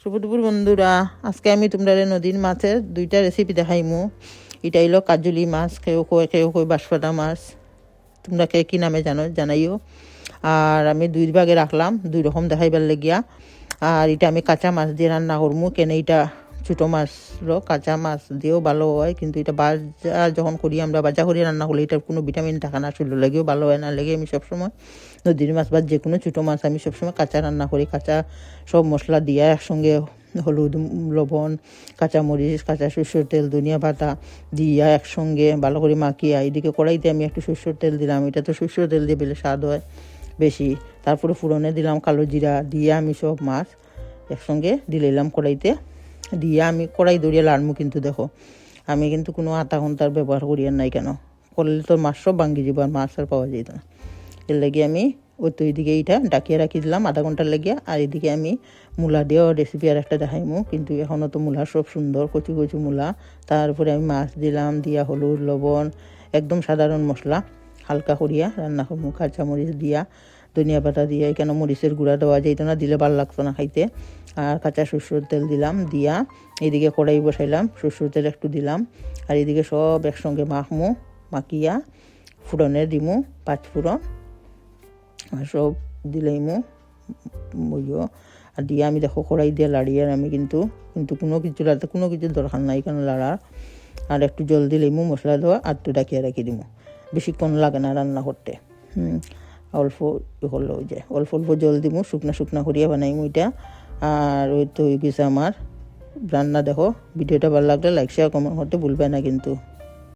শুভ দুপুর বন্ধুরা, আজকে আমি তোমরা নদীর মাছের দুইটা রেসিপি দেখাইমু। এটা হলো কাজুলি মাছ, কেউ কই বাঁশপাতা মাছ। তোমরা কে কী নামে জানো জানাইও। আর আমি দুই ভাগে রাখলাম, দুই রকম দেখাইবার লেগিয়া। আর এটা আমি কাঁচা মাছ দিয়ে রান্না করবো, কেন এটা ছোটো মাছরও কাঁচা মাছ দিয়েও ভালো হয়, কিন্তু এটা বাজা যখন করি আমরা বাজা করি রান্না করলে এটার কোনো ভিটামিন থাকে না, শরীর লেগেও ভালো হয় না। লেগে আমি সবসময় নদীর মাছ বা যে কোনো ছোটো মাছ আমি সবসময় কাঁচা রান্না করি। কাঁচা সব মশলা দিয়ে একসঙ্গে হলুদ, লবণ, কাঁচামরিচ, কাঁচা সরষের তেল, ধনিয়া পাতা দিয়া একসঙ্গে ভালো করে মাখিয়ে এইদিকে কড়াইতে আমি একটু সরষের তেল দিলাম। এটা তো সরষের তেল দিয়ে বেলে স্বাদ হয় বেশি। তারপরে ফুরনে দিলাম কালো জিরা দিয়ে আমি সব মাছ একসঙ্গে দিলাম কড়াইতে দিয়ে আমি কড়াই ধরিয়ে লাড়মু। কিন্তু দেখো আমি কিন্তু কোনো আধা ঘন্টার ব্যবহার করি আর নাই, কেন করলে তো মাছ সব ভাঙ্গি যাব আর মাছ আর পাওয়া যেত না। এর লেগে আমি ওই তো এইদিকে এইটা ডাকিয়ে রাখি দিলাম আধা ঘন্টার লেগে। আর এদিকে আমি মূলা দিয়েও রেসিপি আর একটা দেখাইমু, কিন্তু এখনও তো মূলা সব সুন্দর কচু কচু মূলা। তারপরে আমি মাছ দিলাম, দিয়া হলুদ, লবণ, একদম সাধারণ মশলা হালকা করিয়া রান্না করবো। কাঁচামরিচ দিয়া, ধনিয়া পাতা দিয়ে, কেন মরিচের গুঁড়া দেওয়া যেত না, দিলে ভালো লাগতো না খাইতে। আর কাঁচা সরষের তেল দিলাম, দিয়া এদিকে কড়াই বসাইলাম, সরষের তেল একটু দিলাম। আর এদিকে সব একসঙ্গে মাখমু, মাখিয়া ফুরনে দিমু, পাঁচ ফুরন আর সব দিলাইমু বইও। আর দিয়ে আমি দেখো কড়াই দিয়ে লাড়িয়ে আমি কিন্তু কোনো কিছু লাড়তে কোনো কিছুর দরকার নাই, কেন লাড়ার। আর একটু জল দিলাইমু মশলা দেওয়া, আর একটু ডাকিয়ে রাখি দিমু। বেশিক্ষণ লাগে না রান্না করতে। অল্প হলো ওই যে অল্প অল্প জল দিমু, শুকনা করিয়া বানাইমু এটা। আর ওই তো হয়ে গেছে আমার রান্না। দেখো ভিডিওটা ভালো লাগলে লাইক শেয়ার কমেন্ট করতে ভুলবে না কিন্তু।